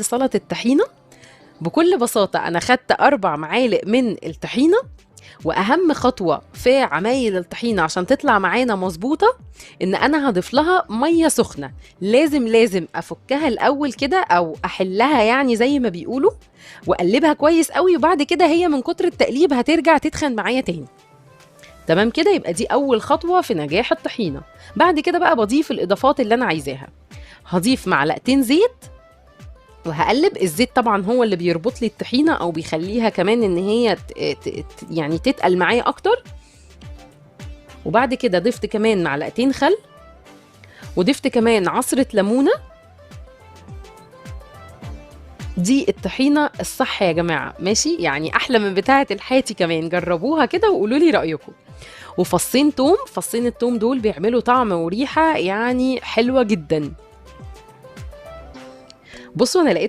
سلطة الطحينة. بكل بساطة أنا خدت 4 معالق من الطحينة، وأهم خطوة في عمايل الطحينة عشان تطلع معانا مظبوطة إن أنا هضيف لها مية سخنة. لازم أفكها الأول كده أو أحلها يعني زي ما بيقولوا، وأقلبها كويس قوي، وبعد كده هي من كتر التقليب هترجع تتخن معايا تاني. تمام كده، يبقى دي أول خطوة في نجاح الطحينة. بعد كده بقى بضيف الإضافات اللي أنا عايزاها. هضيف معلقتين زيت وهقلب. الزيت طبعا هو اللي بيربط لي الطحينه او بيخليها كمان ان هي يعني تتقل معايا اكتر. وبعد كده ضفت كمان معلقتين خل، وضفت كمان عصره ليمونه. دي الطحينه الصح يا جماعه، ماشي؟ يعني احلى من بتاعه الحاتي كمان. جربوها كده وقولوا لي رايكم. وفصين توم، فصين التوم دول بيعملوا طعم وريحه يعني حلوه جدا. بصوا انا لقيت